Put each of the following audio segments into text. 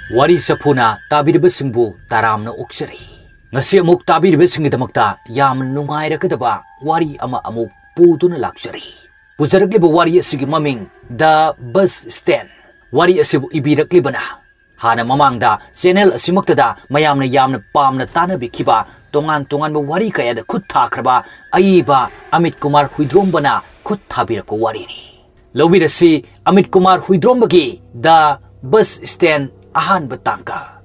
Wari sapuna tabiribasingbu taramna oksari. Ngasi amuk tabiribasingidamagta yam nungayrakadaba wari ama amuk puduna laksari. Puzaragliba wari asigi maming The Bus Stand. Wari asibu ibiraklibana. Hana mamangda channel asimaktada mayamna yamna pamna tanabikiba tongan wari kayada khut thakraba aiba Amit Kumar Huidrombana khut thabirako warini. Lobirasi Amit Kumar Huidrombagi The Bus Stand ahan batangka.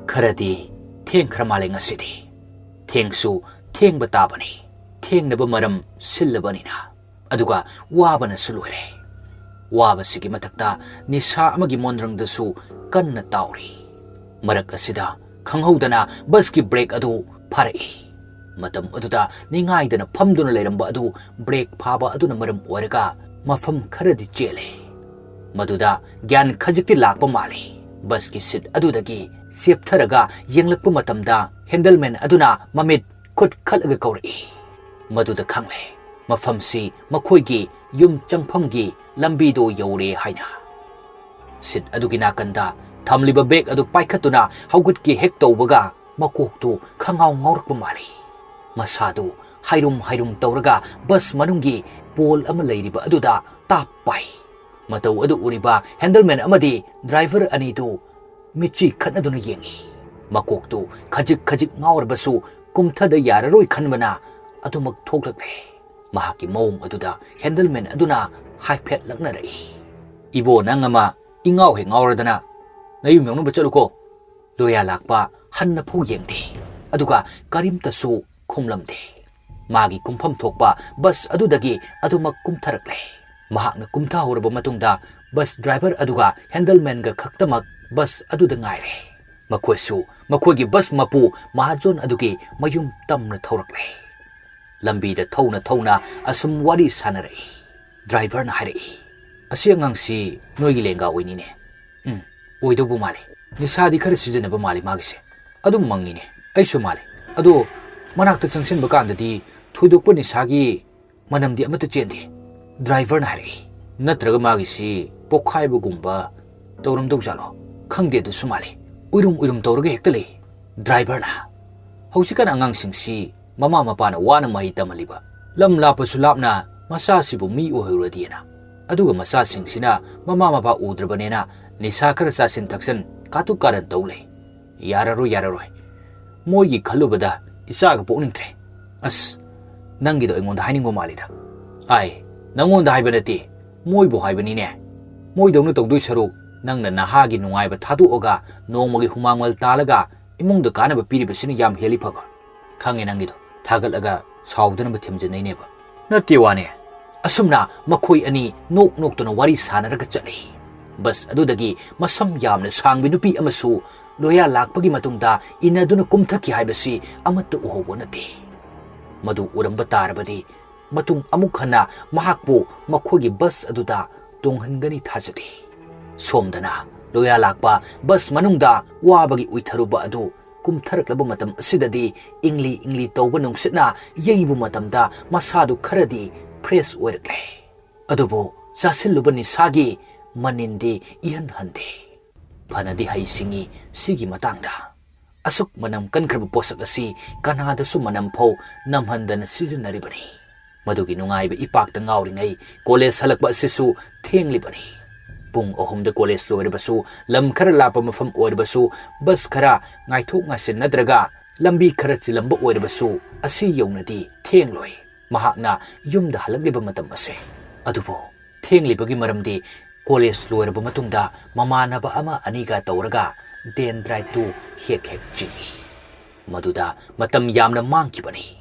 Karadi theng kramale ngasidi. Thengsu theng batabani. Theng naba maram sillabani na. Aduga wabana suluere. Waba sigi matakta nisa amagi mondrang dasu kanna tauri. Marak asida khanghaudana bus ki brake adu pharai. Matam aduda ningaidana phamduna leiramba adu brake phaba aduna maram oiraga mafam kharadi chele. Maduda gyan khajikti lakpa mali. Bus ki sit adudagi septharaga yenglakpa matamda handleman aduna mamit khut khalaga kauri. Maduda khangle mafamsi makhoigi yum changphamgi lambido yaure haina. Sit adugi nakanda thamliba bag adu paikhatuna haugatki hek tawbaga makoktu khangau ngaurakpa mali. Masadu hairum tawraga bus manungi pol ama leiriba aduda tapai. Matau adu uriba handleman amadi driver anidu michi khanaduna yengi. Makoktu khajik ngaurbasu kumthada yararoi khanbana adumak thoklakle. Mahaki maung aduda handleman aduna haipet laknarai. Ibo nangama ingaw he ngauradana nayum yongnu bachaluko. Loya lakpa hanna pho yengde. Aduga karimtasu khumlamde. Magi kumpham thokpa bus adudagi adumak kumtharakle. Mahakna kumtha horaba matungda bus driver aduga handleman ga khaktamak bus aduda ngaire. Makoisu makoigi bus mapu mahajon adugi mayum tamna thorakle. Lambi da thona asum wari sanarai. Driver na harai. Asi angangsi noigi lenga oinine. Oidobu mali. Nisadi khara sijanaba mali magise. Adum mangine. Aisu mali. Ado manakta changsin bakandadi thoidokpa nisagi manamdi amata chendi. Driver na harai. Natraga magisi pokhaiba tauram dawjalo. Khangde du sumali. Uirum tawraga hektale. Driver na. Hausikan angang singsi mama mapana wana mahi tamaliba. Lam lapa sulapna masa sibu mi ohiradiyana. Aduga masa singsina mama mapa udrabanena nisa karasa sintaksan katuk karan tawle. Yararoi. Moigi khalubada isaga pokningtre. As nangido ingonda hainingbo malida. Ai nangonda haibanati moibo haibanine. Moidongna tawdoi saruk nangna nahagi nungaiba thaduoga nongmagi humangwal talaga imungda kanaba piribasina yam heli phaba. Khange nangido thagalaga saudana bathimjanaineba. Natiwane asumna makhoi ani noktuna wari sanaraga chali. Bus adudagi masam yamna sangbi nupi amasu loya lakpagi matungda inaduna kumthaki haibasi amatta uhobo nati. Madu uramba tarabadi matung amuk hana mahakpo makhogi bus aduda tonghangani thajadi. Somdana loya lakpa bus manungda wabagi uitharuba adu kumtharaklaba matam asidadi ingli tawba nungsitna yeibu matamda masadu kharadi fresh oirakle. Adubo chasilluba nisagi manindi ihan hande. Phanadi haisingi sigi matangda. Asuk manam kankraba posak asi kanadasu manam pho namhandana sijanaribani. Madugi nungaiba ipakta ngauringai college halakba asisu thenglibani. Pung ohumda college loiribasu lam khara lapa mafam oiribasu bus khara ngaithok ngasin nadraga lambi khara chilamba oiribasu asi yaunadi thengloi. Mahakna yumda halagliba matam ase. Adubo thenglibagi maramdi college loiraba matungda mamanaba ama aniga tawraga dendrai tu hek chingi. Maduda matam yamna mangkibani.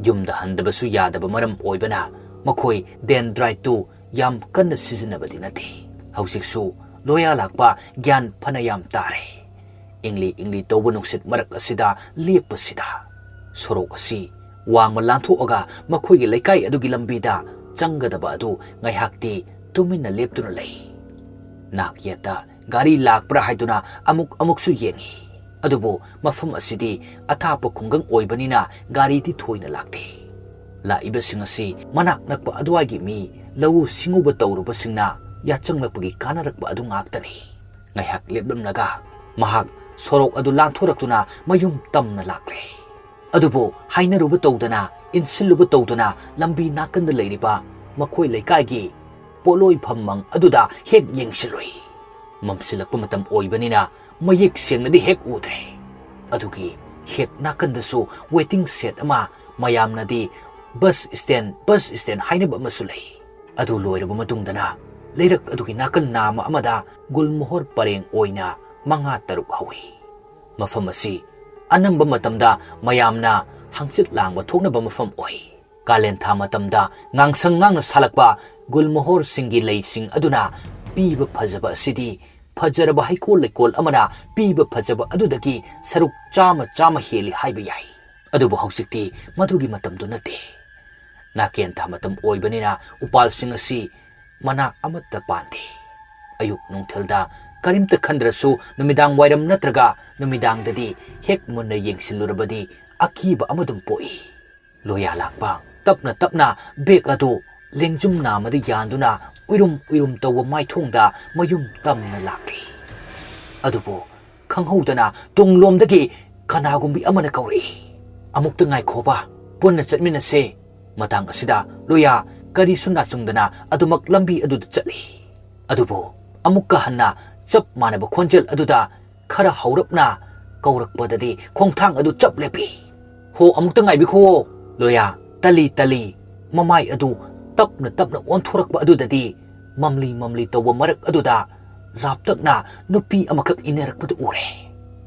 Yumda handabasu yadaba maram oibana makhoi dendrai tu yam kanna sijanabadi nati. Hausiksu loya lakpa gyan phanayam tare. Ingli tawba nungsit marak asida lepasida. Sorok asi wangma lanthoaga makhoigi laikai adugi lambida changadaba adu ngaihakti tumina leptuna lei. Nakyata gari lakpra haiduna amuksu yengi. Adubo mafam asidi athapa khungang oibanina gari ti thoina lakte. Laibasing asi manak nakpa aduagi mi lawu singuba tawruba singna yachang lakpagi kanarakba adu ngaktani. Ngayhak leplamnaga mahak sorok adu lanthoraktuna mayum tamna lakle adubo hainaruba tawdana insiluba tawdana lambi nakanda leiriba makhoi leikai gi poloi phammang aduda hek yengsiloi mamsilakpa matam oibanina mayek sengnadi hek udre adugi hek nakandasu waiting set ama mayamnadi bus stand hainaba masulei adu loiraba matungdana leirak adugi nakal nama amada gulmohor pareng oina manga taruk hawi mafam asi anamba matamda mayamna hangchit langba thoknaba mafam oi kalen tha matamda ngangsang ngang salakba gulmohor singi leising aduna piba phajaba asidi fajaraba haikol lekol amana piba fajaba adudagi saruk chama heli haiba yai adubu hausikti madugi matamdu nate naken tha matam oibanina upal sing asi mana amatta pande ayuk nungthelda karimta khandrasu numidang wairam natraga numidang dadi hek munna yengsilurabadi akiba amadum poi loya lakpa tapna bek adu lengjum namadi yanduna uirum tawa maithongda mayum tamna lakli adubu khanghoudana tunglomdagi kanagumbi amana kauri amukta ngai khoba punna chatminase matang asida loya kari sunna chungdana adumak lambi aduda chatli adubu amukka hanna chap manaba khonjel aduda khara haurapna kaurakpadadi khongthang adu chap lepi ho amukta ngai bi kho loya tali mamai adu tapna onthorakpa adudadi mamli tawa marak aduda laptakna nupi amakak inerakpadu ure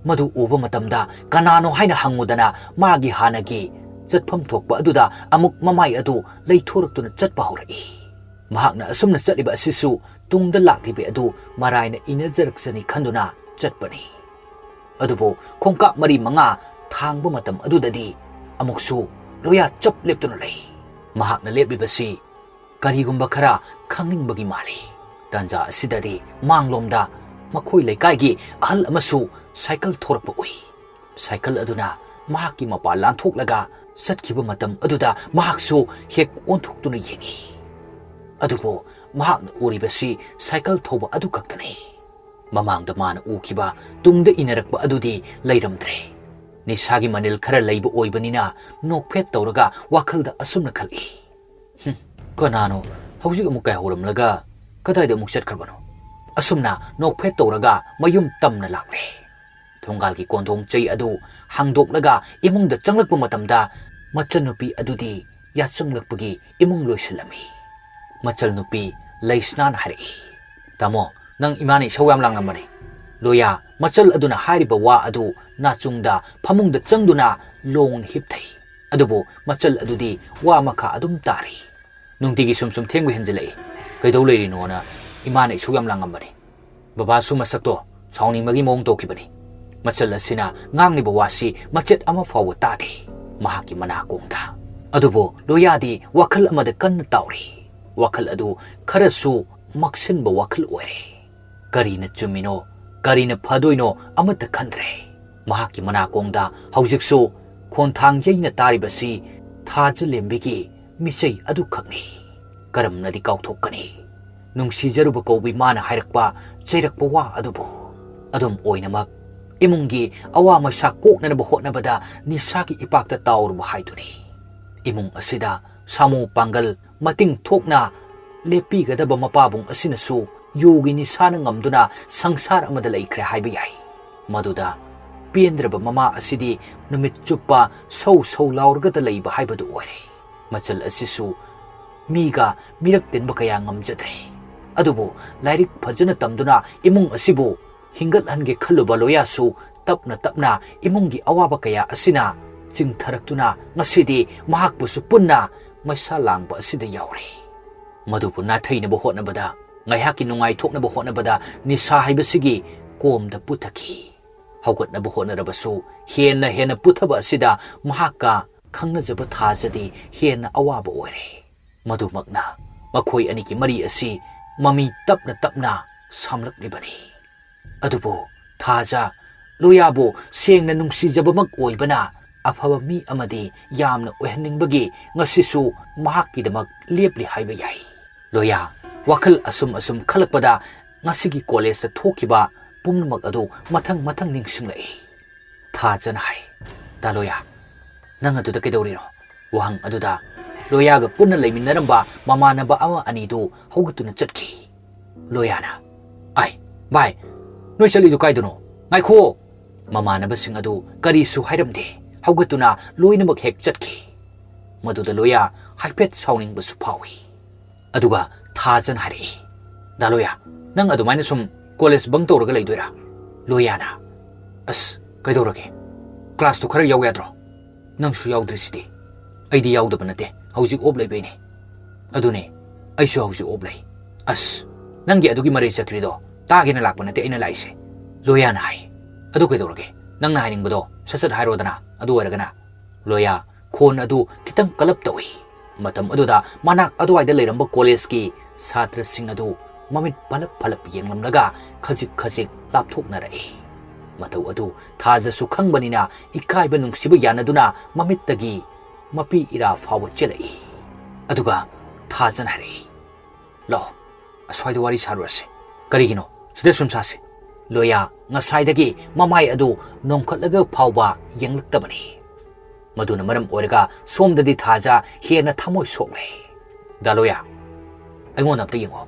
madu uba matamda kanano haina hangudana magi hanagi chatpham thokpa aduda amuk mamai adu leithoraktuna chatpa horai mahakna asumna chatliba asisu tungda laklibe adu maraina inerjarakchani khanduna chatpani adubo khongkap mari manga thangba matam adudadi amuksu loya chap leptuna lei mahakna leplibasi karigumba khara khangingbagi mali tanja asidadi manglomda makhoi leikaigi ahal amasu cycle thorpa ui cycle aduna mahaki mapa lanthoklaga satkiba matam aduda mahaksu hek onthoktuna yengi adubo mahakna uribasi cycle thoba adu kaktani mamangda mana ukiba tungda inarakba adudi leiramdre nisagi manil khara leiba oibanina nokphet tawraga wakhalda asumna khali kanano hauzik amuk kai horamlaga kadai da muk chatkharbano asumna nokphet tawraga mayum tamna lakle thongal ki kondong chei adu hangdoklaga imungda changlakpa matamda machanupi adudi ya changlakpagi imung loisilami machalnupi leisnan hari tamo nang imani sawam langamani loya machal aduna hariba wa adu na chungda phamungda changduna long hipthai adubu machal adudi wa makha adum tari nungtigi sum thengbu henjelai kaidau leirino na imana isuyam langambani baba su masakto sauni magi mong tokibani machal asina ngangni bawasi machet ama fawu tati mahaki mana kongda adubu loyadi wakhal amada kan tauri wakhal adu kharasu maksin ba wakhal oire karina chumino karina phadoino amata khandre mahaki mana kongda haujiksu khonthang yeina taribasi thaja lembigi misai adu khakni karamnadi kauthokani nungsijaruba kobi mana hairakpa cheirakpa wa adubu adum oinamak imungi awa masa koknanaba hotnabada nisaki ipakta tawruba haiduni imung asida samu pangal mating thokna lepigadaba mapabung asinasu yogi nisana ngamduna sangsar amada laikre haiba yai maduda pendraba mama asidi numit chuppa sau laurgada leiba haibadu oire machal asisu miga mirak tenba kaya ngamjadre adubu lairik phajana tamduna imung asibu hingat hange khaluba loyasu tapna imungi awaba kaya asina chingtharaktuna ngasidi mahakpusu punna maisa langba asida yauri madubu nathai bo hotnabada ngaihaki nungai thoknaba hotnabada nisa haibasigi komda puthaki haugatnaba hotnarabasu hena puthaba asida mahaka khangnajaba thajadi hena awaba oire madumakna makhoi aniki mari asi mami tapna samlaklibani adubu thaja loyabo sengna nungsijabmak oibana afaba mi amadi yamna oihningbagi ngasisu mahakkidamak lepli haiba yai loya wakhal asum khalakpada ngasigi college ta thokiba ꯄꯨꯝꯅꯃꯛ ꯑꯗꯨ ꯃꯊꯪ ꯅꯤꯡꯁꯤꯡꯂꯛꯏ ꯊꯥꯖꯅ ꯍꯥꯏ ꯗꯥ ꯂꯣꯌꯥ ꯅꯪ ꯑꯗꯨꯗ ꯀꯩꯗꯧꯔꯤꯅꯣ ꯋꯥꯍꯪ ꯑꯗꯨꯗ ꯂꯣꯌꯥꯒ ꯄꯨꯟꯅ ꯂꯩꯃꯤꯟꯅꯔꯝꯕ ꯃꯃꯥꯟꯅꯕ ꯑꯃ ꯑꯅꯤꯗꯨ ꯍꯧꯒꯠꯇꯨꯅ ꯆꯠꯈꯤ ꯂꯣꯌꯥꯅ ꯑꯥꯏ ꯚꯥꯏ ꯅꯣꯏ ꯆꯠꯂꯤꯗꯨ ꯀꯥꯏꯗꯅꯣ ꯉꯥꯏꯈꯣ ꯃꯃꯥꯟꯅꯕꯁꯤꯡ ꯑꯗꯨ ꯀꯔꯤꯁꯨ ꯍꯥꯏꯔꯝꯗꯦ ꯍꯧꯒꯠꯇꯨꯅ ꯂꯣꯏꯅꯃꯛ ꯍꯦꯛ ꯆꯠꯈꯤ ꯃꯗꯨꯗ ꯂꯣꯌꯥ ꯍꯥꯏꯐꯦꯠ ꯁꯥꯎꯅꯤꯡꯕꯁꯨ ꯐꯥꯎꯏ ꯑꯗꯨꯒ ꯊꯥꯖꯅ ꯍꯥꯏꯔꯛꯏ ꯗꯥ ꯂꯣꯌꯥ ꯅꯪ ꯑꯗꯨꯃꯥꯏꯅ ꯁꯨꯝ ꯀꯣꯂꯦꯖ ꯕꯪ ꯇꯧꯔꯒ ꯂꯩꯗꯣꯏꯔꯥ ꯂꯣꯌꯥꯅ ꯑꯁ ꯀꯩꯗꯧꯔꯒꯦ ꯀ꯭ꯂꯥꯁꯇꯨ ꯈꯔ ꯌꯥꯎ ꯌꯥꯗ꯭ꯔꯣ ꯅꯪꯁꯨ ꯌꯥꯎꯗ꯭ꯔꯤꯁꯤꯗꯤ ꯑꯩꯗꯤ ꯌꯥꯎꯗꯕ ꯅꯠꯇꯦ ꯍꯧꯖꯤꯛ ꯑꯣꯞ ꯂꯩꯕꯩꯅꯦ ꯑꯗꯨꯅꯦ ꯑꯩꯁꯨ ꯍꯧꯖꯤꯛ ꯑꯣꯞ ꯂꯩ ꯑꯁ ꯅꯪꯒꯤ ꯑꯗꯨꯒꯤ ꯃꯔꯩ ꯆꯠꯈ꯭ꯔꯤꯗꯣ ꯇꯥꯒꯦꯅ ꯂꯥꯛꯄ ꯅꯠꯇꯦ ꯑꯩꯅ ꯂꯥꯛꯏꯁꯦ ꯂꯣꯌꯥꯅ ꯍꯥꯏ ꯑꯗꯨ ꯀꯩꯗꯧꯔꯒꯦ ꯅꯪꯅ ꯍꯥꯏꯅꯤꯡꯕꯗꯣ ꯁꯠ ꯍꯥꯏꯔꯣꯗꯅ ꯑꯗꯨ ꯑꯣꯏꯔꯒꯅ ꯂꯣꯌꯥ ꯈꯣꯟ ꯑꯗꯨ ꯈꯤꯇꯪ ꯀꯂꯞ ꯇꯧꯏ ꯃꯇꯝ ꯑꯗꯨꯗ ꯃꯅꯥꯛ ꯑꯗꯨꯋꯥꯏꯗ ꯂꯩꯔꯝꯕ ꯀꯣꯂꯦꯖꯀꯤ ꯁꯥꯇ꯭ꯔꯁꯤꯡ ꯑꯗꯨ ꯃꯃꯤꯠ ꯄꯂꯞ ꯌꯦꯡꯂꯝꯂꯒ ꯈꯖꯤꯛ ꯂꯥꯞꯊꯣꯛꯅꯔꯛꯏ ꯃꯇꯧ ꯑꯗꯨ ꯊꯥꯖꯁꯨ ꯈꯪꯕꯅꯤꯅ ꯏꯀꯥꯏꯕ ꯅꯨꯡꯁꯤꯕ ꯌꯥꯅꯗꯨꯅ ꯃꯃꯤꯠꯇꯒꯤ ꯃꯄꯤ ꯏꯔꯥ ꯐꯥꯎꯕ ꯆꯦꯜꯂꯛꯏ ꯑꯗꯨꯒ ꯊꯥꯖꯅ ꯍꯥꯏꯔꯛꯏ ꯂꯥꯛꯑꯣ ꯑꯁ꯭ꯋꯥꯏꯗ ꯋꯥꯔꯤ ꯁꯥꯔꯨꯔꯁꯦ ꯀꯔꯤꯒꯤꯅꯣ ꯁꯤꯗ ꯁꯨꯝ ꯁꯥꯁꯤ ꯂꯣꯌꯥ ꯉꯁꯥꯏꯗꯒꯤ ꯃꯃꯥꯏ ꯑꯗꯨ ꯅꯣꯡꯈꯠꯂꯒ ꯐꯥꯎꯕ ꯌꯦꯡꯂꯛꯇꯕꯅꯤ ꯃꯗꯨꯅ ꯃꯔꯝ ꯑꯣꯏꯔꯒ ꯁꯣꯝꯗꯗꯤ ꯊꯥꯖ ꯍꯦꯟꯅ ꯊꯃꯣꯏ ꯁꯣꯛꯂꯦ ꯗꯥ ꯂꯣꯌꯥ ꯑꯩꯉꯣꯟꯗ ꯑꯝꯇ ꯌꯦꯡꯉꯣ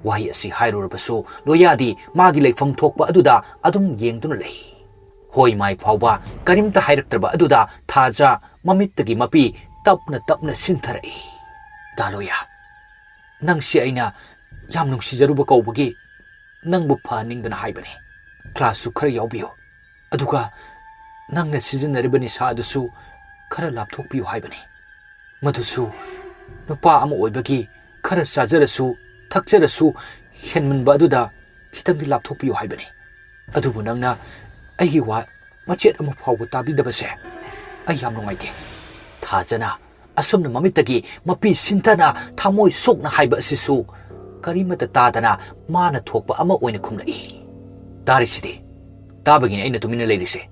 ꯋꯥꯍꯩ ꯑꯁꯤ ꯍꯥꯏꯔꯨꯔꯕꯁꯨ ꯂꯣꯌꯥꯗꯤ ꯃꯥꯒꯤ ꯂꯩꯐꯝ ꯊꯣꯛꯄ ꯑꯗꯨꯗ ꯑꯗꯨꯝ ꯌꯦꯡꯗꯨꯅ ꯂꯩ ꯍꯣꯏ ꯃꯥꯏ ꯐꯥꯎꯕ ꯀꯔꯤꯝꯇ ꯍꯥꯏꯔꯛꯇ꯭ꯔꯕ ꯑꯗꯨꯗ ꯊꯥꯖ ꯃꯃꯤꯠꯇꯒꯤ ꯃꯄꯤ ꯇꯞꯅ ꯁꯤꯟꯊꯔꯛꯏ ꯗꯥ ꯂꯣꯌꯥ ꯅꯪꯁꯤ ꯑꯩꯅ ꯌꯥꯝ ꯅꯨꯡꯁꯤꯖꯔꯨꯕ ꯀꯧꯕꯒꯤ ꯅꯪꯕꯨ ꯐꯍꯟꯅꯤꯡꯗꯅ ꯍꯥꯏꯕꯅꯤ ꯀ꯭ꯂꯥꯁꯁꯨ ꯈꯔ ꯌꯥꯎꯕꯤꯌꯨ ꯑꯗꯨꯒ ꯅꯪꯅ ꯁꯤꯖꯤꯟꯅꯔꯤꯕ ꯅꯤꯁꯥ ꯑꯗꯨꯁꯨ ꯈꯔ ꯂꯥꯞꯊꯣꯛꯄꯤꯌꯨ ꯍꯥꯏꯕꯅꯤ ꯃꯗꯨꯁꯨ ꯅꯨꯄꯥ ꯑꯃ ꯑꯣꯏꯕꯒꯤ खर चाजरसु थक्चरसु हेनमनबा अदुदा खितंदि लापथोकपियो हाइबने अदुबु नंगना अइगी वा मचेत अमु फावबु ताबिदबसे अइ याम नुंगाइते थाजना असुमन ममितगी मपि सिंथना थामोय सोकना हाइबा असिसु करिमता तादना माना थोकपा अमा ओइना खुमलई तारिसिदि ताबगिने अइना तुमिना लेरिसे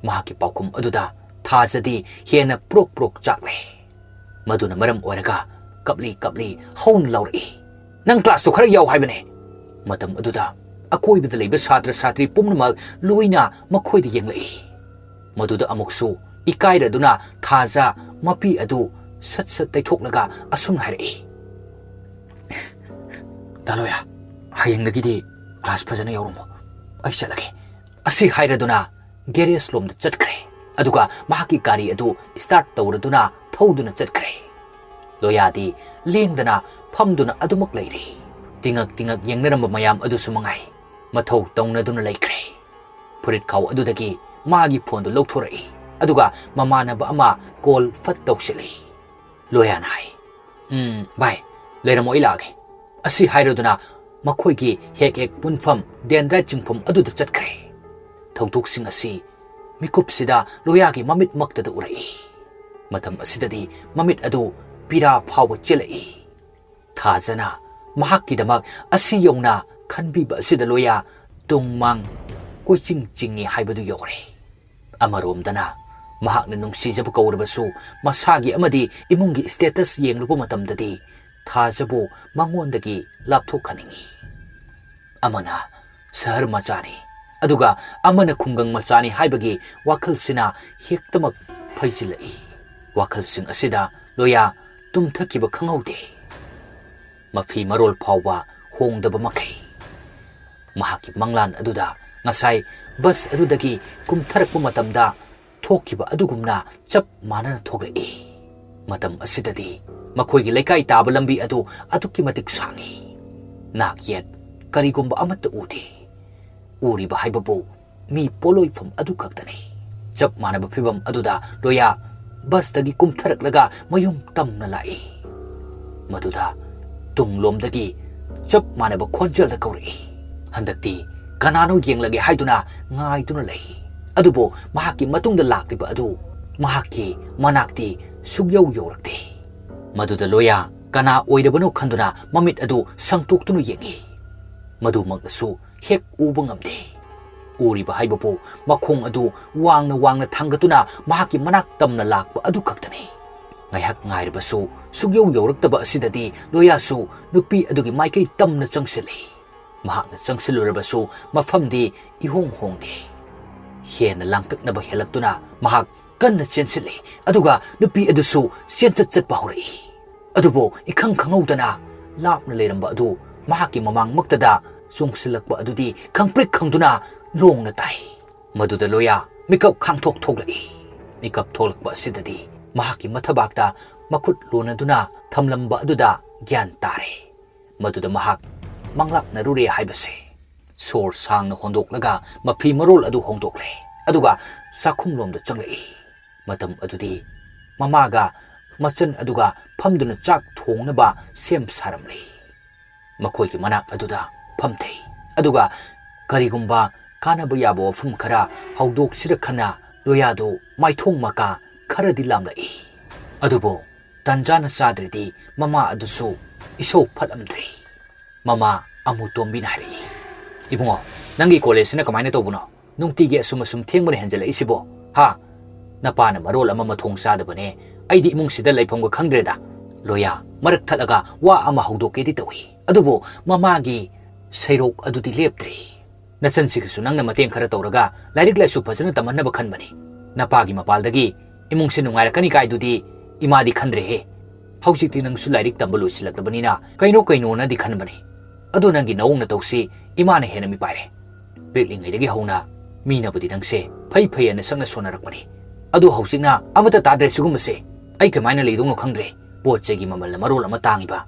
महाकी पाउकुम अदुदा थाजदी हेना प्रोक प्रोक चाकले मदुना मरम ओरगा कपली हौन लौरई नंग क्लास तो खर याव हाइबने मतम अदुदा अकोइबदा लेबा छात्र छात्री पुमनमक लोइना मखोइद येंगलई मदुदा अमुकसु इकाइरदुना थाजा मपि अदु सत सत तैथोकलगा असुम हाइरई दालोया हायंगदगी क्लास फजना यावरमो अइ चलगे असि हाइरदुना गैरेज लोमदा चटखरे अदुगा महाकी गाड़ी अदु स्टार्ट तौरदुना थौदुना चटखरे लोयादी लेंदना फमदुना अदुमक लैरी तिंगक येंगनरम मयाम अदुसु मंगाई मथौ तौनदुना लैखरे फुरित खाव अदुदगी मागी फोन दु लौथोरई अदुगा ममानबा अमा कॉल फत तौसिली लोयाना हाई बाय लेरमो इलागे असि हाइरदुना मखोइगी हेक पुनफम देंद्रा चिंफम अदुदा चटखरे थौदुकसिंग असि मिकुपसिदा लोयागी ममित मक्तदा उरई मतम असिददी ममित अदु पीरा फाव चेलई थाजना महाकिदमक असि यौना खनबीबा असिदा लोया तुंगमांग कोइचिंग चिंगी हाइबदु योरे अमरोमदना महाकना नुंगसिजब कौरबसु मसागी अमदी इमुंगी स्टेटस येंगलुबो मतमददी थाजबो मंगोंदगी लापथोखनिंगी अमना शहर मचानी अदुगा अमना खुंगंग मचानी हाइबगी वाखलसिना हेक्तमक फैजिलई वाखलसिंग असिदा लोया तुम थकीब खंगौदे मफी Marol फावबा होंगदब मखै महाकी मंगलान अदुदा ngasai bus adudagi kumtharakpa matamda thokiba adugumna chap manana thoglei matam asidadi makhoi laikai taba lambi adu aduki matik sangi nak yet karigumba amatta udi uri ba haibabu mi poloi pham adu kaktani chap manaba phibam aduda loya bus dagi kumtharaklaga mayum tamna lai maduda tunglomdagi chap manaba khonjal da kauri handakti kanano yenglage haiduna ngaiduna lei adubo mahaki matungda lakliba adu mahaki manakti sugyau yorakte maduda loya kana oirabano khanduna mamit adu sangtoktunu yengi madu magnasu hek ubangamde uriba haibabu makhong adu wangna thangatuna mahaki manak tamna lakba adu kaktani ngaiak ngairabasu sugyau yoraktaba asidadi loya su nupi adugi maikei tamna changsili ꯃꯍꯥꯛꯅ ꯆꯪꯁꯤꯜꯂꯨꯔꯕꯁꯨ ꯃꯐꯝꯗꯤ ꯏꯍꯣꯡ ꯍꯣꯡꯗꯦ ꯍꯦꯟꯅ ꯂꯥꯡꯇꯛꯅꯕ ꯍꯦꯜꯂꯛꯇꯨꯅ ꯃꯍꯥꯛ ꯀꯟꯅ ꯆꯦꯟꯁꯤꯜꯂꯤ ꯑꯗꯨꯒ ꯅꯨꯄꯤ ꯑꯗꯨꯁꯨ ꯆꯦꯟꯆꯠ ꯆꯠꯄ ꯍꯧꯔꯛꯏ ꯑꯗꯨꯕꯨ ꯏꯈꯪ ꯈꯪꯍꯧꯗꯅ ꯂꯥꯞꯅ ꯂꯩꯔꯝꯕ ꯑꯗꯨ ꯃꯍꯥꯛꯀꯤ ꯃꯃꯥꯡꯃꯛꯇꯗ ꯆꯣꯡꯁꯤꯜꯂꯛꯄ ꯑꯗꯨꯗꯤ ꯈꯪꯄ꯭ꯔꯤꯛ ꯈꯪꯗꯨꯅ ꯂꯣꯡꯅ ꯇꯥꯏ ꯃꯗꯨꯗ ꯂꯣꯌꯥ ꯃꯤꯀꯞ ꯈꯥꯡꯊꯣꯛ ꯊꯣꯛꯂꯛꯏ ꯃꯤꯀꯞ ꯊꯣꯛꯂꯛꯄ ꯑꯁꯤꯗꯗꯤ ꯃꯍꯥꯛꯀꯤ ꯃꯊꯕꯥꯛꯇ ꯃꯈꯨꯠ ꯂꯣꯟꯅꯗꯨꯅ ꯊꯝꯂꯝꯕ ꯑꯗꯨꯗ ꯒ꯭ꯌꯥꯟ ꯇꯥꯔꯦ ꯃꯗꯨꯗ ꯃꯍꯥꯛ ꯃꯪꯂꯥꯛꯅꯔꯨꯔꯦ ꯍꯥꯏꯕꯁꯦ ꯁꯣꯔ ꯁꯥꯡꯅ ꯍꯣꯟꯗꯣꯛꯂꯒ ꯃꯐꯤ ꯃꯔꯣꯜ ꯑꯗꯨ ꯍꯣꯡꯗꯣꯛꯂꯦ ꯑꯗꯨꯒ ꯆꯥꯛꯈꯨꯝꯂꯣꯝꯗ ꯆꯪꯂꯛꯏ ꯃꯇꯝ ꯑꯗꯨꯗꯤ ꯃꯃꯥꯒ ꯃꯆꯟ ꯑꯗꯨꯒ ꯐꯝꯗꯨꯅ ꯆꯥꯛ ꯊꯣꯡꯅꯕ ꯁꯦꯝ ꯁꯥꯔꯝꯂꯤ ꯃꯈꯣꯏꯒꯤ ꯃꯅꯥꯛ ꯑꯗꯨꯗ ꯐꯝꯊꯩ ꯑꯗꯨꯒ ꯀꯔꯤꯒꯨꯝꯕ ꯀꯥꯟꯅꯕ ꯌꯥꯕ ꯋꯥꯐꯝ ꯈꯔ ꯍꯧꯗꯣꯛꯁꯤꯔ ꯈꯟꯅ ꯂꯣꯌꯥꯗꯨ ꯃꯥꯏꯊꯣꯡ ꯃꯀꯥ ꯈꯔꯗꯤ ꯂꯥꯝꯂꯛꯏ ꯑꯗꯨꯕꯨ ꯇꯟꯖꯥꯅ ꯆꯥꯗ꯭ꯔꯗꯤ ꯃꯃꯥ ꯑꯗꯨꯁꯨ ꯏꯁꯧ ꯐꯠꯂꯝꯗ꯭ꯔꯤ ꯃꯃꯥ ꯑꯃꯨꯇꯣꯝꯕꯤꯅ ꯍꯥꯏꯔꯛꯏ ꯏꯕꯨꯡꯉꯣ ꯅꯪꯒꯤ ꯀꯣꯂꯦꯖꯁꯤꯅ ꯀꯃꯥꯏꯅ ꯇꯧꯕꯅꯣ ꯅꯨꯡꯇꯤꯒꯤ ꯑꯁꯨꯝ ꯊꯦꯡꯕꯅ ꯍꯦꯟꯖꯜꯂꯛꯏꯁꯤꯕꯣ ꯍꯥ ꯅꯄꯥꯅ ꯃꯔꯣꯜ ꯑꯃ ꯃꯊꯣꯡ ꯆꯥꯗꯕꯅꯦ ꯑꯩꯗꯤ ꯏꯃꯨꯡꯁꯤꯗ ꯂꯩꯐꯝꯒ ꯈꯪꯗ꯭ꯔꯦꯗ ꯂꯣꯌꯥ ꯃꯔꯛ ꯊꯠꯂꯒ ꯋꯥ ꯑꯃ ꯍꯧꯗꯣꯛꯀꯦꯗꯤ ꯇꯧꯏ ꯑꯗꯨꯕꯨ ꯃꯃꯥꯒꯤ ꯁꯩꯔꯣꯛ ꯑꯗꯨꯗꯤ ꯂꯦꯞꯇ꯭ꯔꯤ ꯅꯆꯟꯁꯤꯒꯁꯨ ꯅꯪꯅ ꯃꯇꯦꯡ ꯈꯔ ꯇꯧꯔꯒ ꯂꯥꯏꯔꯤꯛ ꯂꯥꯏꯁꯨ ꯐꯖꯅ ꯇꯝꯍꯟꯅꯕ ꯈꯟꯕꯅꯤ ꯅꯄꯥꯒꯤ ꯃꯄꯥꯜꯗꯒꯤ ꯏꯃꯨꯡꯁꯦ ꯅꯨꯡꯉꯥꯏꯔꯛꯀꯅꯤ ꯀꯥꯏꯗꯨꯗꯤ ꯏꯃꯥꯗꯤ ꯈꯟꯗ꯭ꯔꯦꯍꯦ ꯍꯧꯖꯤꯛꯇꯤ ꯅꯪꯁꯨ ꯂꯥꯏꯔꯤꯛ ꯇꯝꯕ ꯂꯣꯏꯁꯤꯜꯂꯛꯂꯕꯅꯤꯅ ꯀꯩꯅꯣꯅꯗꯤ ꯈꯟꯕꯅꯤ ꯑꯗꯣ ꯅꯪꯒꯤ ꯅꯑꯣꯡ ꯅꯇꯧꯁꯤ ꯏꯃꯥꯅ ꯍꯦꯟꯅ ꯃꯤꯄꯥꯏꯔꯦ ꯄꯤꯛꯂꯤꯉꯩꯗꯒꯤ ꯍꯧꯅ ꯃꯤꯅꯕꯨꯗꯤ ꯅꯪꯁꯦ ꯐꯩ ꯍꯥꯏꯅ ꯁꯛꯅ ꯁꯣꯟꯅꯔꯛꯄꯅꯤ ꯑꯗꯣ ꯍꯧꯖꯤꯛꯅ ꯑꯃꯠꯇ ꯇꯥꯗ꯭ꯔꯦ ꯁꯤꯒꯨꯝꯕꯁꯦ ꯑꯩ ꯀꯃꯥꯏꯅ ꯂꯩꯗꯧꯅꯣ ꯈꯪꯗ꯭ꯔꯦ ꯄꯣꯠ ꯆꯩꯒꯤ ꯃꯃꯜꯅ ꯃꯔꯣꯜ ꯑꯃ ꯇꯥꯡꯉꯤꯕ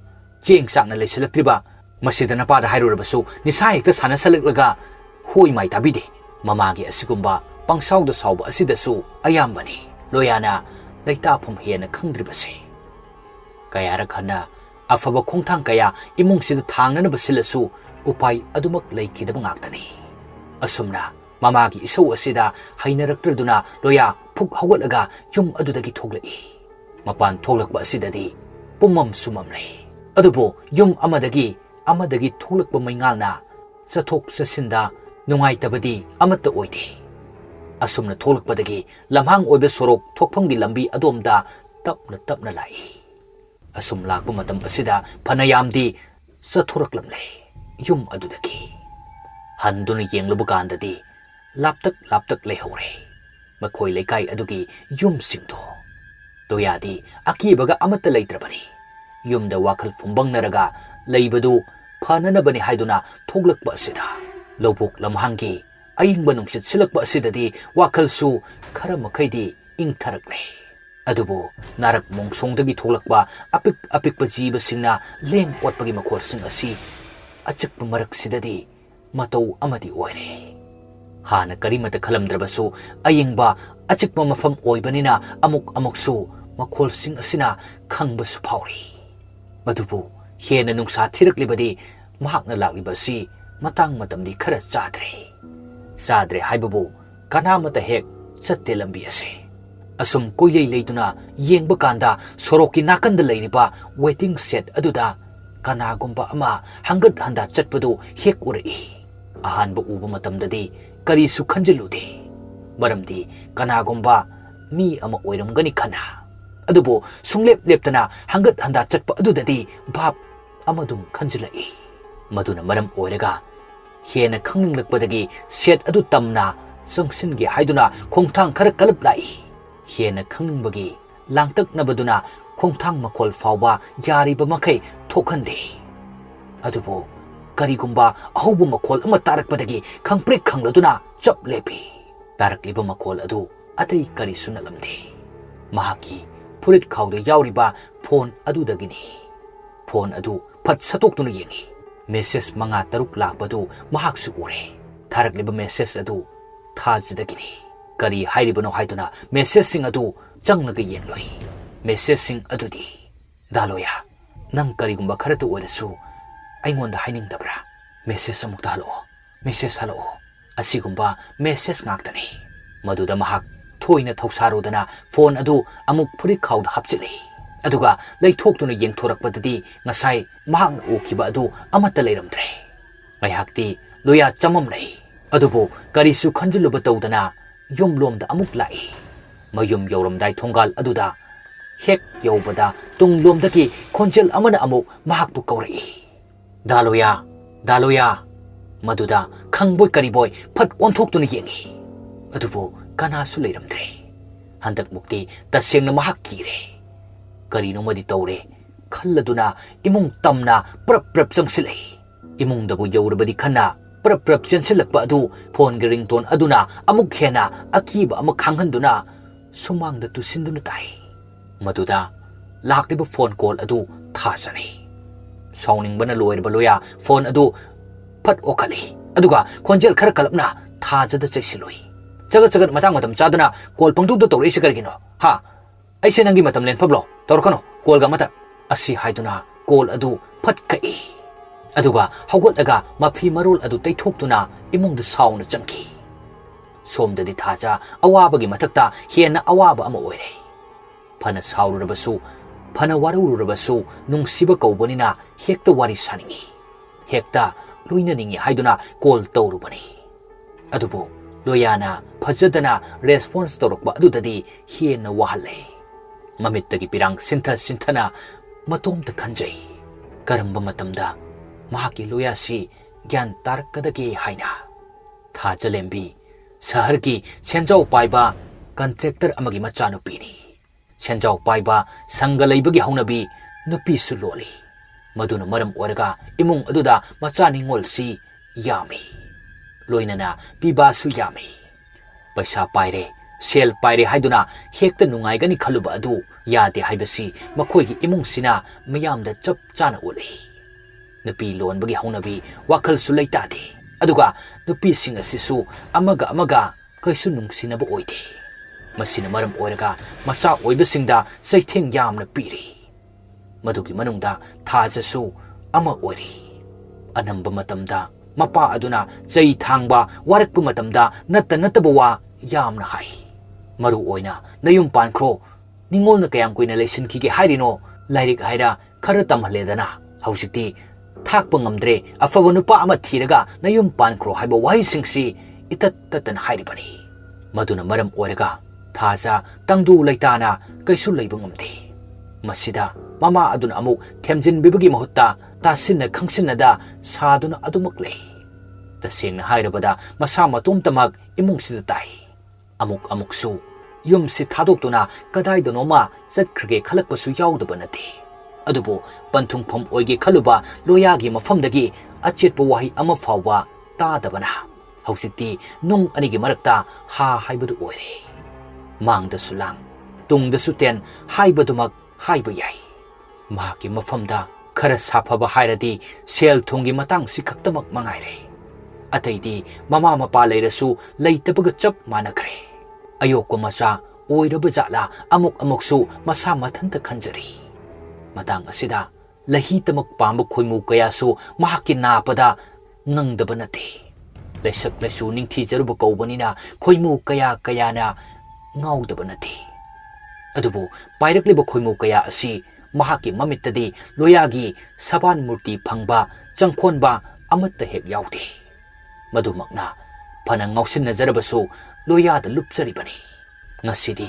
ꯆꯦꯡ ꯆꯥꯛꯅ ꯂꯩꯁꯤꯜꯂꯛꯇ꯭ꯔꯤꯕ ꯃꯁꯤꯗ ꯅꯄꯥꯗ ꯍꯥꯏꯔꯨꯔꯕꯁꯨ ꯅꯤꯁꯥ ꯍꯦꯛꯇ ꯁꯥꯟꯅꯁꯜꯂꯛꯂꯒ ꯍꯣꯏ ꯃꯥꯏ ꯇꯥꯕꯤꯗꯦ ꯃꯃꯥꯒꯤ ꯑꯁꯤꯒꯨꯝꯕ ꯄꯪꯁꯥꯎꯗ ꯁꯥꯎꯕ ꯑꯁꯤꯗꯁꯨ ꯑꯌꯥꯝꯕꯅꯤ ꯂꯣꯌꯥꯅ ꯂꯩꯇꯥꯐꯝ ꯍꯦꯟꯅ ꯈꯪꯗ꯭ꯔꯤꯕꯁꯦ ꯀꯌꯥꯔꯛ ꯍꯟꯅ ꯑꯐꯕ ꯈꯣꯡꯊꯥꯡ ꯀꯌꯥ ꯏꯃꯨꯡꯁꯤꯗ ꯊꯥꯡꯅꯅꯕ ꯁꯤꯜꯂꯁꯨ ꯎꯄꯥꯏ ꯑꯗꯨꯃꯛ ꯂꯩꯈꯤꯗꯕ ꯉꯥꯛꯇꯅꯤ ꯑꯁꯨꯝꯅ ꯃꯃꯥꯒꯤ ꯏꯁꯧ ꯑꯁꯤꯗ ꯍꯩꯅꯔꯛꯇ꯭ꯔꯗꯨꯅ ꯂꯣꯌꯥ ꯐꯨꯛ ꯍꯧꯒꯠꯂꯒ ꯌꯨꯝ ꯑꯗꯨꯗꯒꯤ ꯊꯣꯛꯂꯛꯏ ꯃꯄꯥꯟ ꯊꯣꯛꯂꯛꯄ ꯑꯁꯤꯗꯗꯤ ꯄꯨꯝꯃꯝ ꯁꯨꯃꯝꯂꯦ ꯑꯗꯨꯕꯨ ꯌꯨꯝ ꯑꯃꯗꯒꯤ ꯊꯣꯛꯂꯛꯄ ꯃꯩꯉꯥꯜꯅ ꯆꯠꯊꯣꯛ ꯆꯠꯁꯤꯟꯗ ꯅꯨꯡꯉꯥꯏꯇꯕꯗꯤ ꯑꯃꯠꯇ ꯑꯣꯏꯗꯦ ꯑꯁꯨꯝꯅ ꯊꯣꯛꯂꯛꯄꯗꯒꯤ ꯂꯝꯍꯥꯡ ꯑꯣꯏꯕ ꯁꯣꯔꯣꯛ ꯊꯣꯛꯐꯝꯒꯤ ꯂꯝꯕꯤ ꯑꯗꯣꯝꯗ ꯇꯞꯅ ꯂꯥꯛꯏ ꯑꯁꯨꯝ ꯂꯥꯛꯄ ꯃꯇꯝ ꯑꯁꯤꯗ ꯐꯅꯌꯥꯝꯗꯤ ꯆꯠꯊꯣꯔꯛꯂꯝꯂꯦ ꯌꯨꯝ ꯑꯗꯨꯗꯒꯤ ꯍꯟꯗꯨꯅ ꯌꯦꯡꯂꯨꯕ ꯀꯥꯟꯗꯗꯤ ꯂꯥꯞꯇꯛ ꯂꯩꯍꯧꯔꯦ ꯃꯈꯣꯏ ꯂꯩꯀꯥꯏ ꯑꯗꯨꯒꯤ ꯌꯨꯝꯁꯤꯡꯗꯣ ꯂꯣꯌꯥꯗꯤ ꯑꯀꯤꯕꯒ ꯑꯃꯠꯇ ꯂꯩꯇ꯭ꯔꯕꯅꯤ ꯌꯨꯝꯗ ꯋꯥꯈꯜ ꯐꯨꯝꯕꯪꯅꯔꯒ ꯂꯩꯕꯗꯨ ꯐꯅꯅꯕꯅꯤ ꯍꯥꯏꯗꯨꯅ ꯊꯣꯛꯂꯛꯄ ꯑꯁꯤꯗ ꯂꯧꯕꯨꯛ ꯂꯝꯍꯥꯡꯒꯤ ꯑꯏꯪꯕ ꯅꯨꯡꯁꯤꯠ ꯁꯤꯜꯂꯛꯄ ꯑꯁꯤꯗꯗꯤ ꯋꯥꯈꯜꯁꯨ ꯈꯔ ꯃꯈꯩꯗꯤ ꯏꯪꯊꯔꯛꯂꯦ ꯑꯗꯨꯕꯨ ꯅꯥꯔꯛ ꯃꯣꯡꯁꯣꯡꯗꯒꯤ ꯊꯣꯛꯂꯛꯄ ꯑꯄꯤꯛꯄ ꯖꯤꯕꯁꯤꯡꯅ ꯂꯦꯡ ꯑꯣꯠꯄꯒꯤ ꯃꯈꯣꯜꯁꯤꯡ ꯑꯁꯤ ꯑꯆꯤꯛꯄ ꯃꯔꯛꯁꯤꯗꯗꯤ ꯃꯇꯧ ꯑꯃꯗꯤ ꯑꯣꯏꯔꯦ ꯍꯥꯟꯅ ꯀꯔꯤꯃꯠꯇ ꯈꯜꯂꯝꯗ꯭ꯔꯕꯁꯨ ꯑꯌꯤꯡꯕ ꯑꯆꯤꯛꯄ ꯃꯐꯝ ꯑꯣꯏꯕꯅꯤꯅ ꯑꯃꯨꯛꯁꯨ ꯃꯈꯣꯜꯁꯤꯡ ꯑꯁꯤꯅ ꯈꯪꯕꯁꯨ ꯐꯥꯎꯔꯤ ꯃꯗꯨꯕꯨ ꯍꯦꯟꯅ ꯅꯨꯡꯁꯥ ꯊꯤꯔꯛꯂꯤꯕꯗꯤ ꯃꯍꯥꯛꯅ ꯂꯥꯛꯂꯤꯕ ꯑꯁꯤ ꯃꯇꯥꯡ ꯃꯇꯝꯗꯤ ꯈꯔ ꯆꯥꯗ꯭ꯔꯦ ꯍꯥꯏꯕꯕꯨ ꯀꯅꯥꯃꯠꯇ ꯍꯦꯛ ꯆꯠꯇꯦ ꯂꯝꯕꯤ ꯑꯁꯤ ꯑꯁꯨꯝ ꯀꯣꯏꯂꯩ ꯂꯩꯗꯨꯅ ꯌꯦꯡꯕ ꯀꯥꯟꯗ ꯁꯣꯔꯣꯛꯀꯤ ꯅꯥꯀꯟꯗ ꯂꯩꯔꯤꯕ ꯋꯦꯇꯤꯡ ꯁꯦꯠ ꯑꯗꯨꯗ ꯀꯅꯥꯒꯨꯝꯕ ꯑꯃ ꯍꯪꯒꯠ ꯍꯟꯗꯥ ꯆꯠꯄꯗꯨ ꯍꯦꯛ ꯎꯔꯛꯏ ꯑꯍꯥꯟꯕ ꯎꯕ ꯃꯇꯝꯗꯗꯤ ꯀꯔꯤꯁꯨ ꯈꯟꯖꯤꯜꯂꯨꯗꯦ ꯃꯔꯝꯗꯤ ꯀꯅꯥꯒꯨꯝꯕ ꯃꯤ ꯑꯃ ꯑꯣꯏꯔꯝꯒꯅꯤ ꯈꯟꯅ ꯑꯗꯨꯕꯨ ꯁꯨꯡꯂꯦꯞꯇꯅ ꯍꯪꯒꯠ ꯍꯟꯗꯥ ꯆꯠꯄ ꯑꯗꯨꯗꯗꯤ ꯚꯥꯞ ꯑꯃꯗꯨꯝ ꯈꯟꯖꯤꯜꯂꯛꯏ ꯃꯗꯨꯅ ꯃꯔꯝ ꯑꯣꯏꯔꯒ ꯍꯦꯟꯅ ꯈꯪꯅꯤꯡꯂꯛꯄꯗꯒꯤ ꯁꯦꯠ ꯑꯗꯨ ꯇꯝꯅ ꯆꯪꯁꯤꯟꯒꯦ ꯍꯥꯏꯗꯨꯅ ꯈꯣꯡꯊꯥꯡ ꯈꯔ ꯀꯂꯞ ꯂꯥꯛꯏ ꯍꯦꯟꯅ ꯈꯪꯅꯤꯡꯕꯒꯤ ꯂꯥꯡꯇꯛꯅꯕꯗꯨꯅ ꯈꯣꯡꯊꯥꯡ ꯃꯈꯣꯜ ꯐꯥꯎꯕ ꯌꯥꯔꯤꯕ ꯃꯈꯩ ꯊꯣꯛꯍꯟꯗꯦ ꯑꯗꯨꯕꯨ ꯀꯔꯤꯒꯨꯝꯕ ꯑꯍꯧꯕ ꯃꯈꯣꯜ ꯑꯃ ꯇꯥꯔꯛꯄꯗꯒꯤ ꯈꯪꯄ꯭ꯔꯦꯛ ꯈꯪꯂꯗꯨꯅ ꯆꯞ ꯂꯦꯞꯄꯤ ꯇꯥꯔꯛꯂꯤꯕ ꯃꯈꯣꯜ ꯑꯗꯨ ꯑꯇꯩ ꯀꯔꯤꯁꯨ ꯅꯠꯂꯝꯗꯦ ꯃꯍꯥꯛꯀꯤ ꯐꯨꯔꯤꯠ ꯈꯥꯎꯗ ꯌꯥꯎꯔꯤꯕ ꯐꯣꯟ ꯑꯗꯨꯗꯒꯤꯅꯤ ꯐꯣꯟ ꯑꯗꯨ ꯐꯠ ꯁꯠꯇꯣꯛꯇꯨꯅ ꯌꯦꯡꯉꯤ ꯃꯦꯁꯦꯖ 5-6 ꯂꯥꯛꯄꯗꯨ ꯃꯍꯥꯛꯁꯨ ꯎꯔꯦ ꯊꯥꯔꯛꯂꯤꯕ ꯃꯦꯁꯦꯖ ꯑꯗꯨ ꯊꯥꯖꯗꯒꯤꯅꯤ ꯀꯔꯤ ꯍꯥꯏꯔꯤꯕꯅꯣ ꯍꯥꯏꯗꯨꯅ ꯃꯦꯁꯦꯖꯁꯤꯡ ꯑꯗꯨ ꯆꯪꯂꯒ ꯌꯦꯡꯂꯨꯏ ꯃꯦꯁꯦꯖꯁꯤꯡ ꯑꯗꯨꯗꯤ ꯗꯥꯂꯣꯌꯥ ꯅꯪ ꯀꯔꯤꯒꯨꯝꯕ ꯈꯔꯇ ꯑꯣꯏꯔꯁꯨ ꯑꯩꯉꯣꯟꯗ ꯍꯥꯏꯅꯤꯡꯗꯕ꯭ꯔꯥ ꯃꯦꯁꯦꯖ ꯑꯃꯨꯛꯇ ꯍꯜꯂꯛꯑꯣ ꯑꯁꯤꯒꯨꯝꯕ ꯃꯦꯁꯦꯖ ꯉꯥꯛꯇꯅꯤ ꯃꯗꯨꯗ ꯃꯍꯥꯛ ꯊꯣꯏꯅ ꯊꯧꯁꯥꯔꯨꯗꯅ ꯐꯣꯟ ꯑꯗꯨ ꯑꯃꯨꯛ ꯐꯨꯔꯤꯠ ꯈꯥꯎꯗ ꯍꯥꯞꯆꯤꯜꯂꯤ ꯑꯗꯨꯒ ꯂꯩꯊꯣꯛꯇꯨꯅ ꯌꯦꯡꯊꯣꯔꯛꯄꯗꯗꯤ ꯉꯁꯥꯏ ꯃꯍꯥꯛꯅ ꯎꯈꯤꯕ ꯑꯗꯨ ꯑꯃꯠꯇ ꯂꯩꯔꯝꯗ꯭ꯔꯦ ꯉꯥꯏꯍꯥꯛꯇꯤ ꯂꯣꯌꯥ ꯆꯃꯝꯅꯩ ꯑꯗꯨꯕꯨ ꯀꯔꯤꯁꯨ ꯈꯟꯖꯤꯜꯂꯨꯕ ꯇꯧꯗꯅ ꯌꯨꯝꯂꯣꯝꯗ ꯑꯃꯨꯛ ꯂꯥꯛꯏ ꯃꯌꯨꯝ ꯌꯧꯔꯝꯗꯥꯏ ꯊꯣꯡꯒꯥꯜ ꯑꯗꯨꯗ ꯍꯦꯛ ꯌꯧꯕꯗ ꯇꯨꯡꯂꯣꯝꯗꯒꯤ ꯈꯣꯟꯖꯦꯜ ꯑꯃꯅ ꯑꯃꯨꯛ ꯃꯍꯥꯛꯄꯨ ꯀꯧꯔꯛꯏ ꯗꯥꯂꯣꯌꯥ मदुदा खंगबोय करीबोय फट ओंथोक्तुना येंगी अदुबो कनासु लेरमद्रे हंदक मुक्ति तसेंगना महाक कीरे करीनो मदि तौरे खल्लदुना इमुंग तमना प्रप प्रप चंगसिलै इमुंग दबो यौरबदि खन्ना प्रप प्रप चंसिलकपा अदु फोन गे रिंगटोन अदुना अमुक हेना अकीबा अमु खांगहंदुना सुमांगदा तुसिंदुना ताई मदुदा लाक्लिबा फोन कॉल अदु थासने साउनिंगबना लोयरबा लोया फोन अदु फट ओखली अदुगा खोंजेल खर कलपना थाजदा चैसिलोई जगत जगत मतंग मतम चादना कॉल पंगदुदो तौरेसे करगिनो हा ऐसे नंगी मतम लेनफबलो तौरकनो कॉल गा मता असि हाइदुना कॉल अदु फट कई अदुगा हौगतलगा मफी मरोल अदु तैथोक्तुना इमुंग द साउना चंकी सोमददि थाजा अवाबगी मथक्ता हेना अवाब अमा ओइरे फना साउरुरबसु फना वारुरुरबसु नुंसिबा कौबनिना हेक्ता वारी सानिंगी हेक्ता लोइननिंगी हाइदुना कॉल तौरुबनी अदुबो लोयाना फजदना रेस्पॉन्स तौरकबा अदुददि हेना वाहले ममित्तगी पिरांग सिंथना मतोमता खंजई करंबा मतमदा महाकी लोयासी ज्ञान तारकदगे हाइना थाजलेंबी शहर की सेंजाव पाइबा कंट्रेक्टर अमगी मचानुपीनी सेंजाव पाइबा संग लैबगी हौनबी नुपीसु लोली मदुना मरम ओरगा इमुंग अदुदा मचानिंगोलसी यामी लोइनना पीबासु यामी पैसा पाइरे सेल पाइरे हाइदुना हेक्ता नुंगाइगनी खलुबा अदु यादे हाइबसी मखोइगी इमुंगसिना मयामदा चप चाना उली नुपी लोनबगी हौनबी वाखलसु लैतादे अदुगा नुपीसिंग असिसु अमगा कैसु नुंगसिनबा ओइदे मसिना मरम ओरगा मसा ओइबसिंगदा सैथेंग यामना पीरी मदुगी मनुंगदा थाजसु अमा ओइरी अनंबा मतमदा मपा अदुना चै थांगबा वारकपा मतमदा नत्तबा वा यामना हाई मरु ओइना नयुम पानख्रो निंगोलना कयाम कोइना लेसिनखिगे हाइरिनो लाइरिक हाइरा खर तमहलेदना हौसिक्ति थाकपा ngamdre afaba nupa ama thiraga nayum pankro haiba wahisingsi itat tatan hairibani maduna maram oiraga thaja tangdu laitana kaisu leiba ngamde masida mama aduna amuk themjin bibagi mahutta tasinna khangsinna da saduna adumak lei tasengna hairabada masa matum tamak imungsida tai amuk su yum si thadoktuna kadai donoma satkhre khalakpasu yaudaba nate अदुबो पंथुंगफम ओइगे खलुबा लोयागी मफमदगी अचेतपा वाही अमा फावबा तादबना हौसिक्ति नुंग अनिगी मरक्ता हा हाइबदु ओइरे मांगदसु लांग तुंगदसु तेन हाइबदुमक HYBE याई माकी मफमदा खर साफबा हाइरदी cell थुंगी Matang सिखक्तमक मंगाइरे अतैदी mama Mopa लेरसु लैतबग चप मानखरे अयोको मचा ओइरब जाला अमुकसु मसा मथंत खंजरी मतंग असिदा लही तमक पांब खोइमु कयासु महाकी नापदा नंगदब नते लेसक लेसु निंथि जरुब कौबनिना खोइमु कयाना ngaudaba nate adubu pairakleba khoimu kaya asi mahaki mamittadi loyagi saban murti phangba changkhonba amatta hek yaude madumakna phana ngausin nazarabasu loya da lupcharibani ngasidi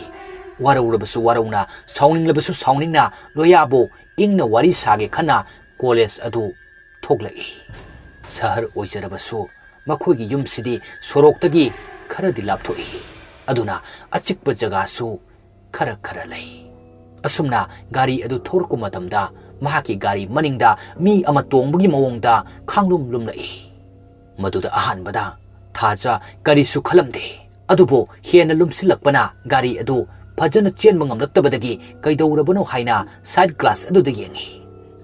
waraurabasu warauna sauninglabasu sauningna loyabo ingna wari sage khana college adu thoglai sahar oijarabasu makhogi yumsidi soroktagi kharadi lapthoi aduna achikpa jagasu khara lei asumna gari adu thorku matamda mahaki gari maningda mi ama tongbugi mawongda khanglum lumlai maduda ahanbada thaja gari su khalamde adubo hena lumsilakpana gari adu phajana chenma ngamlaktabadagi kaidorabano haina side class adu da yengi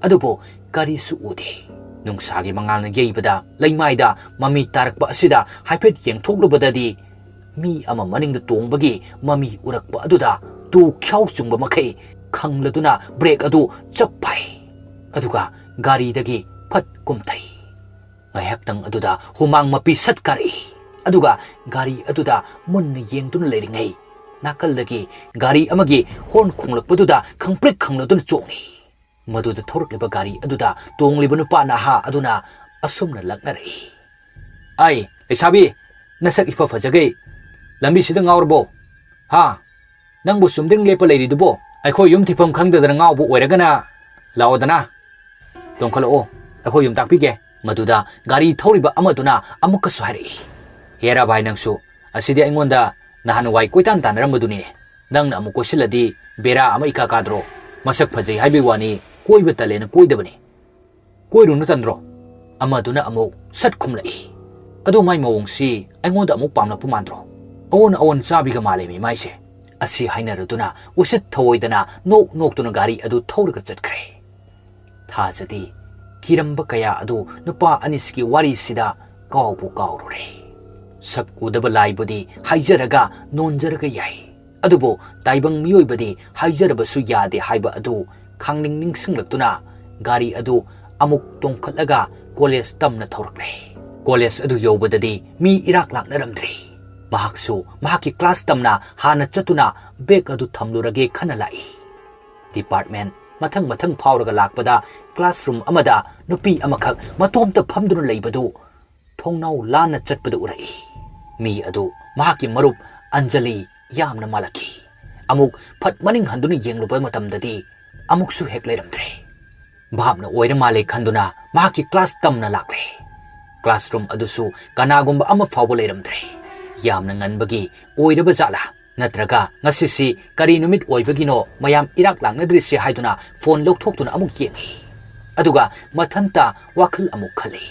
adubo gari su ude nungsagi mangalna yeibada leimaida mami tarakpa asida haipet yengthoklubadadi mi ama maning da tongbagi mami urakpa aduda tu khyau chungba makai khangladuna break adu chappai aduga gari dagi phat kumthai ngayaktang aduda humang mapi satkari aduga gari aduda munna yengduna leiringai nakal dagi gari amagi hon khonglakpaduda khangprek khangladuna chongi maduda thorkleba gari aduda tongliba nupa na ha aduna asumna laknari ai lesabi nasak ifa fajagai lambi sida ngawrbo ha nangbu sumding lepa leiridubo aikho yum thipam khangdadana ngawbu oiragana laodana tongkhalo aikho yum takpige Maduda gari thoriba amaduna amukka suhari. Hera bai nangsu asidi aingonda nahan wai koitan tanaramuduni. Nang amuk kosiladi bera ama ika kadro. Masak phajai haibi wani koiba talena koidabani. Koirunu tandro. Amaduna amuk sat khumlai. Adu mai mawongsi aingonda amuk pamlakpu mandro. Awon sabiga malemi maise. Asi hainaraduna usit thawoidana nok tuna gari adu thawraga chatkre. Thajadi kiramba kaya adu nupa aniski wari sida kawbu kawrure. Sak udaba laibudi haijaraga nonjaraga yai. Adubo taibang miyoibadi haijarabasu yade haiba adu khangning ningsinglaktuna gari adu amuk tongkhatlaga college tamna thawrakle. College adu yobadadi mi irak laknaramdri. Mahaksu mahaki class tamna hana chatuna bek adu thamlurage khana lai. Department mathang phawraga lakpada classroom amada nupi amakhak matomta phamduna leibadu thongnau lana chatpada urai. Mi adu mahaki marup Anjali yamna malaki. Amuk phat maning handuna yengluba matamdadi amuksu hek leiramdre. Bhabna oira male khanduna mahaki class tamna lakle. Classroom adusu kanagumba ama phawba leiramdre. Yamna nganbagi oiraba jala natraga ngasisi kari numit oibagino mayam irak langnadrisi haiduna phone lokthokduna amuk yengi. Aduga mathanta wakhal amuk khali.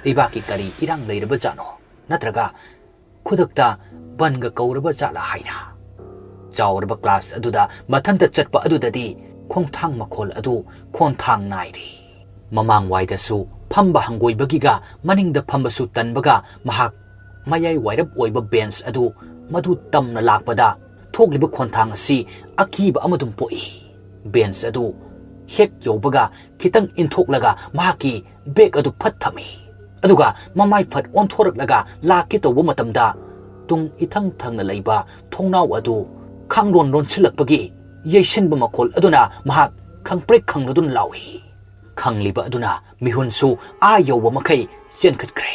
Ibaki kari irang leiraba jano natraga khudakta banga kauraba jala haina. Chawraba class aduda mathanta chatpa adudadi khongthang makhol adu khonthang nairi. Mamang waidasu phamba hangoibagiga maningda phambasu tanbaga mahak Mayai wairap oiba bench adu madu tamna lakpada thogliba khonthang si akiba amadum poi. Bench adu hek yobaga kitang inthoklaga mahaki bag adu phat thami. Aduga mamai phat onthoraklaga lakki tawba matamda tung ithang thangna leiba thongnau adu khangron silakpagi yeisinba makhol aduna mahak khangprek khangnadun lawi. Khangliba aduna mihunsu a yoba makai chenkhatkre.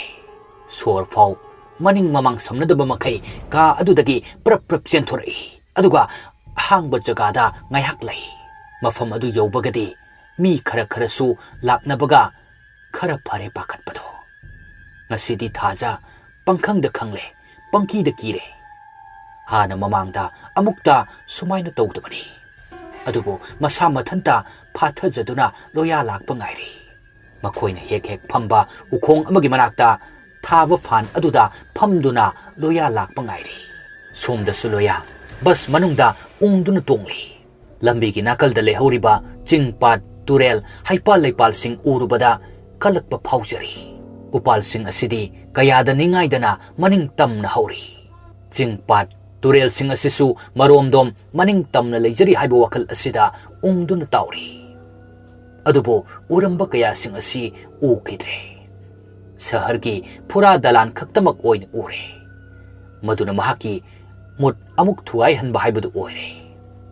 Sor phau maning mamang samnadaba makai ka adudagi prap chenthorei. Aduga hangba jagada ngaihak lei. Mafam adu yobagadi mi khara su laknabaga khara phare pakhatpado. Ngasidi thaja pangkhangda khangle pangki da kire. Hana mamangda amukta sumaina tawdabani. Adubo masa mathanta phathajaduna loya lakpa ngairi. Makhoina hek phamba ukhong amagi manakta Thava fan aduda phamduna loya lakpa ngairi. Somda suloya bas manungda ungduna tongli. Lambi ki nakalda lehoriba chingpat turel haipal leipal sing urubada kalakpa phawjari. Upal sing asidi kayada ningaidana maning tamna hauri. Chingpat turel sing asisu maromdom maning tamna leijari haiba wakal asida ungduna tauri. Adubo uramba kaya sing asi ukidre. Sahar ki pura dalan khaktamak oin ure. Maduna mahaki mut amuk thuai han bahai badu oire.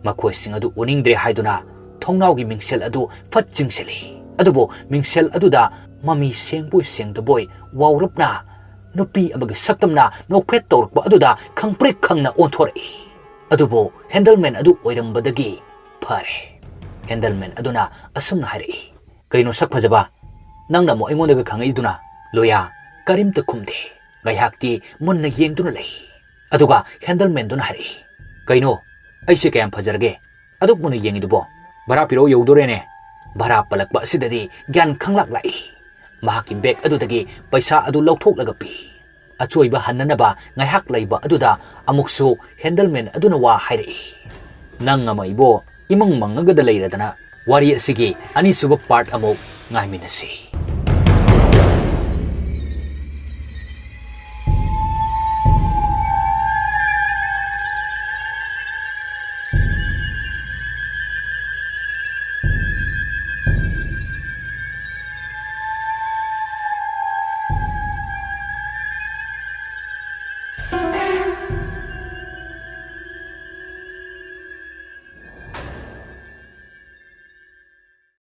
Makhoi sing adu uningdre haiduna thongnau gi mingsel adu fat jingseli. Adubo mingsel aduda mami sengboy sengdaboy wawrapna nupi amagi saktamna nokphet tawrakba aduda khangprek khangna onthorei. Adubo handleman adu oirambadagi phare. Handleman aduna asumna hairei. Kaino sak phajaba nangna mo aingondaga khangaiduna Loya karimta khumde gaihakti munna yengduna lei. Aduga handleman duna hari. Kaino aise kayam phajarge aduk munna yengidubo bara piro yodorene. Bara palakba sidadi gyan khanglak lai. Mahaki bag adudagi paisa adu lawthoklaga pi. Achoiba hannanaba ngaihak laiba aduda amuksu handleman aduna wa hairei. Nang amaibo imang mangagada leiradana wari asigi anisuba part amuk ngaiminasi.